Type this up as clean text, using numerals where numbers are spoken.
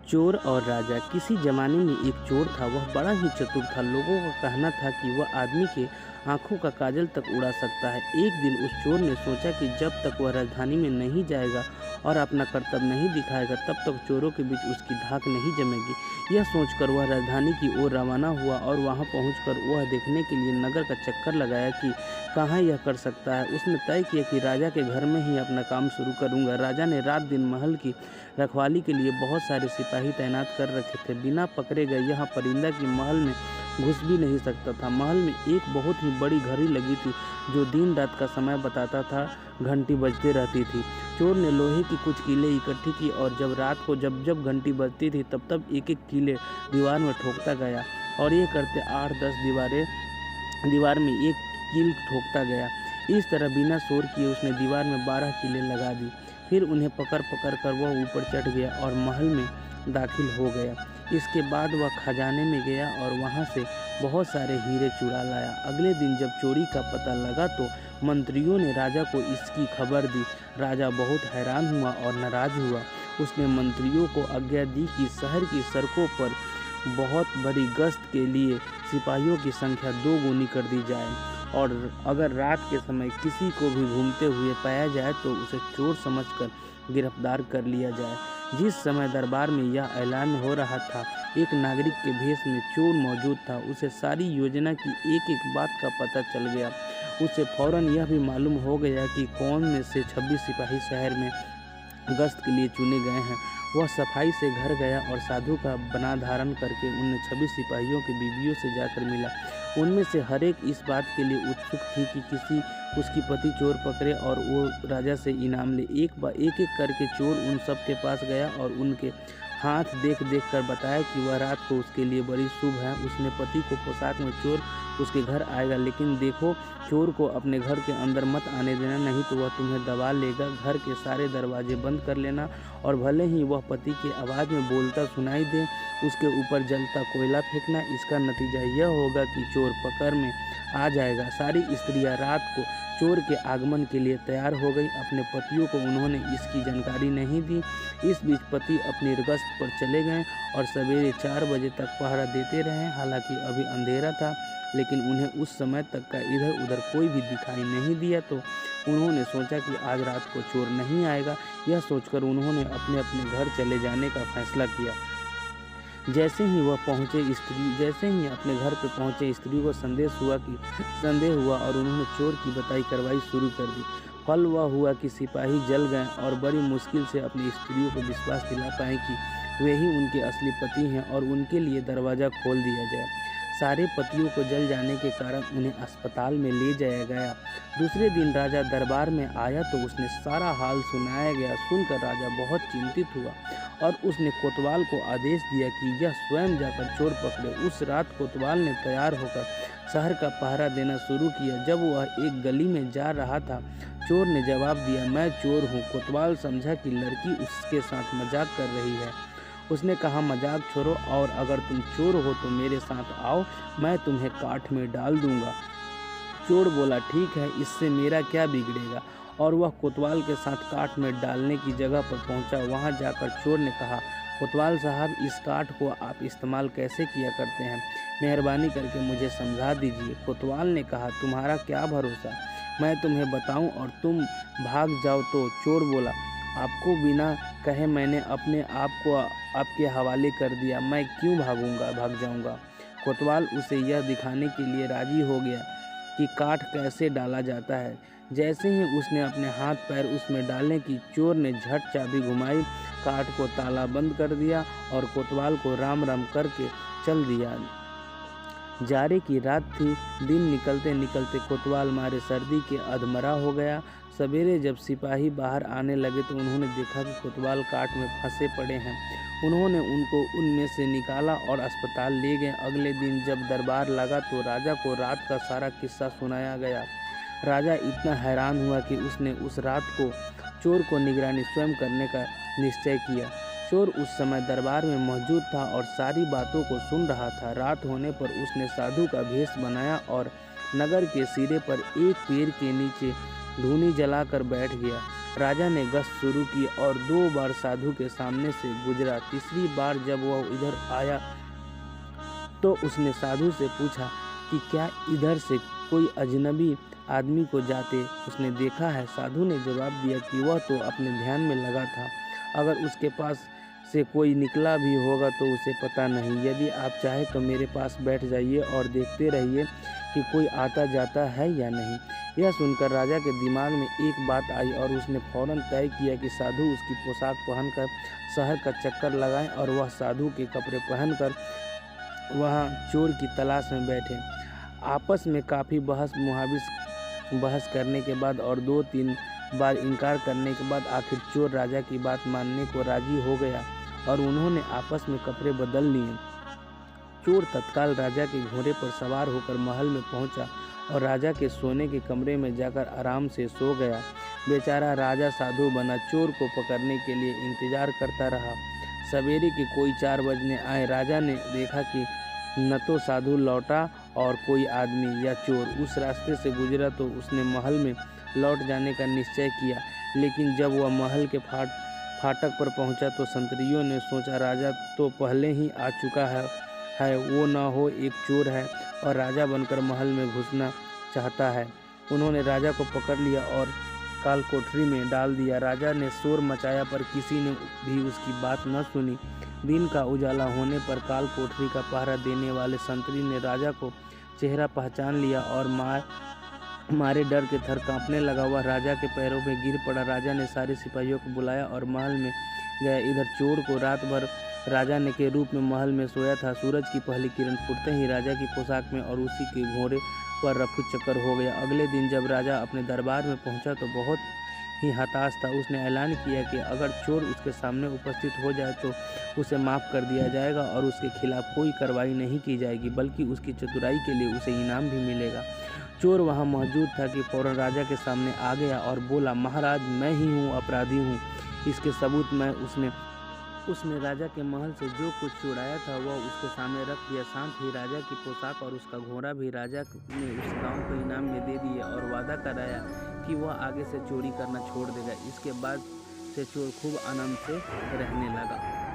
चोर और राजा। किसी जमाने में एक चोर था, वह बड़ा ही चतुर था। लोगों का कहना था कि वह आदमी के आंखों का काजल तक उड़ा सकता है। एक दिन उस चोर ने सोचा कि जब तक वह राजधानी में नहीं जाएगा और अपना कर्तव्य नहीं दिखाएगा, तब तक चोरों के बीच उसकी धाक नहीं जमेगी। यह सोचकर वह राजधानी की ओर रवाना हुआ और वहां पहुंचकर वह देखने के लिए नगर का चक्कर लगाया कि कहाँ यह कर सकता है। उसने तय किया कि राजा के घर में ही अपना काम शुरू करूंगा। राजा ने रात दिन महल की रखवाली के लिए बहुत सारे सिपाही तैनात कर रखे थे। बिना पकड़े गए यह परिंदा की महल में घुस भी नहीं सकता था। महल में एक बहुत ही बड़ी घड़ी लगी थी जो दिन रात का समय बताता था। घंटी बजते रहती थी। चोर ने लोहे की कुछ कीलें इकट्ठी की और जब रात को जब जब घंटी बजती थी तब तब एक एक कीले दीवार में ठोकता गया और ये करते 8-10 दीवार में एक कील ठोकता गया। इस तरह बिना शोर किए उसने दीवार में 12 कीलें लगा दी। फिर उन्हें पकड़ पकड़ कर वह ऊपर चढ़ गया और महल में दाखिल हो गया। इसके बाद वह खजाने में गया और वहां से बहुत सारे हीरे चुरा लाया। अगले दिन जब चोरी का पता लगा तो मंत्रियों ने राजा को इसकी खबर दी। राजा बहुत हैरान हुआ और नाराज हुआ। उसने मंत्रियों को आज्ञा दी कि शहर की सड़कों पर बहुत बड़ी गश्त के लिए सिपाहियों की संख्या 2 गुनी कर दी जाए और अगर रात के समय किसी को भी घूमते हुए पाया जाए तो उसे चोर समझकर गिरफ्तार कर लिया जाए। जिस समय दरबार में यह ऐलान हो रहा था, एक नागरिक के भेष में चोर मौजूद था। उसे सारी योजना की एक एक बात का पता चल गया। उसे फौरन यह भी मालूम हो गया कि कौन में से 26 सिपाही शहर में गश्त के लिए चुने गए हैं। वह सफाई से घर गया और साधु का बना धारण करके उन 26 सिपाहियों की बीवियों से जाकर मिला। उनमें से हर एक इस बात के लिए उत्सुक थी कि किसी उसकी पति चोर पकड़े और वो राजा से इनाम ले। एक एक करके चोर उन सब के पास गया और उनके हाथ देख देख कर बताया कि वह रात को उसके लिए बड़ी शुभ है। उसने पति को पोशाक में चोर उसके घर आएगा, लेकिन देखो चोर को अपने घर के अंदर मत आने देना, नहीं तो वह तुम्हें दबा लेगा। घर के सारे दरवाजे बंद कर लेना और भले ही वह पति की आवाज़ में बोलता सुनाई दे, उसके ऊपर जलता कोयला फेंकना। इसका नतीजा यह होगा कि चोर पकड़ में आ जाएगा। सारी स्त्रियां रात को चोर के आगमन के लिए तैयार हो गई। अपने पतियों को उन्होंने इसकी जानकारी नहीं दी। इस बीच पति अपनी गश्त पर चले गए और सवेरे 4 बजे तक पहरा देते रहे। हालांकि अभी अंधेरा था, लेकिन उन्हें उस समय तक का इधर उधर कोई भी दिखाई नहीं दिया तो उन्होंने सोचा कि आज रात को चोर नहीं आएगा। यह सोचकर उन्होंने अपने अपने घर चले जाने का फैसला किया। जैसे ही अपने घर पर पहुंचे, स्त्री को संदेह हुआ और उन्होंने चोर की बताई कार्रवाई शुरू कर दी। फल वह हुआ कि सिपाही जल गए और बड़ी मुश्किल से अपनी स्त्रियों को विश्वास दिला पाए कि वे ही उनके असली पति हैं और उनके लिए दरवाज़ा खोल दिया जाए। सारे पतियों को जल जाने के कारण उन्हें अस्पताल में ले जाया गया। दूसरे दिन राजा दरबार में आया तो उसने सारा हाल सुनाया गया। सुनकर राजा बहुत चिंतित हुआ और उसने कोतवाल को आदेश दिया कि यह स्वयं जाकर चोर पकड़े। उस रात कोतवाल ने तैयार होकर शहर का पहरा देना शुरू किया। जब वह एक गली में जा रहा था, चोर ने जवाब दिया, मैं चोर हूँ। कोतवाल समझा कि लड़की उसके साथ मजाक कर रही है। उसने कहा, मजाक छोड़ो और अगर तुम चोर हो तो मेरे साथ आओ, मैं तुम्हें काठ में डाल दूंगा। चोर बोला, ठीक है, इससे मेरा क्या बिगड़ेगा, और वह कोतवाल के साथ काठ में डालने की जगह पर पहुंचा। वहां जाकर चोर ने कहा, कोतवाल साहब, इस काठ को आप इस्तेमाल कैसे किया करते हैं? मेहरबानी करके मुझे समझा दीजिए। कोतवाल ने कहा, तुम्हारा क्या भरोसा, मैं तुम्हें बताऊं और तुम भाग जाओ तो? चोर बोला, आपको बिना कहे मैंने अपने आप को आपके हवाले कर दिया, मैं क्यों भाग जाऊंगा? कोतवाल उसे यह दिखाने के लिए राजी हो गया कि काठ कैसे डाला जाता है। जैसे ही उसने अपने हाथ पैर उसमें डालने की, चोर ने झट चाबी घुमाई, काठ को ताला बंद कर दिया और कोतवाल को राम राम करके चल दिया। जाड़े की रात थी। दिन निकलते निकलते कोतवाल मारे सर्दी के अधमरा हो गया। सवेरे जब सिपाही बाहर आने लगे तो उन्होंने देखा कि कोतवाल काठ में फंसे पड़े हैं। उन्होंने उनको उनमें से निकाला और अस्पताल ले गए। अगले दिन जब दरबार लगा तो राजा को रात का सारा किस्सा सुनाया गया। राजा इतना हैरान हुआ कि उसने उस रात को चोर को निगरानी स्वयं करने का निश्चय किया। चोर उस समय दरबार में मौजूद था और सारी बातों को सुन रहा था। रात होने पर उसने साधु का भेष बनाया और नगर के सिरे पर एक पेड़ के नीचे धूनी जलाकर बैठ गया। राजा ने गश्त शुरू की और 2 बार साधु के सामने से गुजरा। तीसरी बार जब वह इधर आया तो उसने साधु से पूछा कि क्या इधर से कोई अजनबी आदमी को जाते उसने देखा है। साधु ने जवाब दिया कि वह तो अपने ध्यान में लगा था, अगर उसके पास से कोई निकला भी होगा तो उसे पता नहीं। यदि आप चाहें तो मेरे पास बैठ जाइए और देखते रहिए कि कोई आता जाता है या नहीं। यह सुनकर राजा के दिमाग में एक बात आई और उसने फौरन तय किया कि साधु उसकी पोशाक पहनकर शहर का चक्कर लगाएं और वह साधु के कपड़े पहनकर वहां चोर की तलाश में बैठे। आपस में काफ़ी बहस करने के बाद और 2-3 बार इनकार करने के बाद आखिर चोर राजा की बात मानने को राजी हो गया और उन्होंने आपस में कपड़े बदल लिए। चोर तत्काल राजा के घोड़े पर सवार होकर महल में पहुंचा और राजा के सोने के कमरे में जाकर आराम से सो गया। बेचारा राजा साधु बना चोर को पकड़ने के लिए इंतजार करता रहा। सवेरे के कोई 4 बजने आए। राजा ने देखा कि न तो साधु लौटा और कोई आदमी या चोर उस रास्ते से गुजरा, तो उसने महल में लौट जाने का निश्चय किया। लेकिन जब वह महल के फाटक पर पहुंचा तो संतरियों ने सोचा राजा तो पहले ही आ चुका है, वो न हो एक चोर है और राजा बनकर महल में घुसना चाहता है। उन्होंने राजा को पकड़ लिया और काल कोठरी में डाल दिया। राजा ने शोर मचाया पर किसी ने भी उसकी बात न सुनी। दिन का उजाला होने पर काल कोठरी का पहरा देने वाले संतरी ने राजा को चेहरा पहचान लिया और मारे डर के थर कांपने लगा। वह राजा के पैरों में गिर पड़ा। राजा ने सारे सिपाहियों को बुलाया और महल में गया। इधर चोर को रात भर राजा ने के रूप में महल में सोया था। सूरज की पहली किरण फुटते ही राजा की पोशाक में और उसी के घोड़े पर रफू चक्कर हो गया। अगले दिन जब राजा अपने दरबार में पहुंचा तो बहुत ही हताश था। उसने ऐलान किया कि अगर चोर उसके सामने उपस्थित हो जाए तो उसे माफ़ कर दिया जाएगा और उसके खिलाफ कोई कार्रवाई नहीं की जाएगी, बल्कि उसकी चतुराई के लिए उसे इनाम भी मिलेगा। चोर वहां मौजूद था कि फौरन राजा के सामने आ गया और बोला, महाराज मैं ही हूँ, अपराधी हूँ। इसके सबूत मैं उसने राजा के महल से जो कुछ चुराया था वह उसके सामने रख दिया। साथ ही राजा की पोशाक और उसका घोड़ा भी राजा ने उस गांव को इनाम में दे दिया और वादा कराया कि वह आगे से चोरी करना छोड़ देगा। इसके बाद से चोर खूब आनंद से रहने लगा।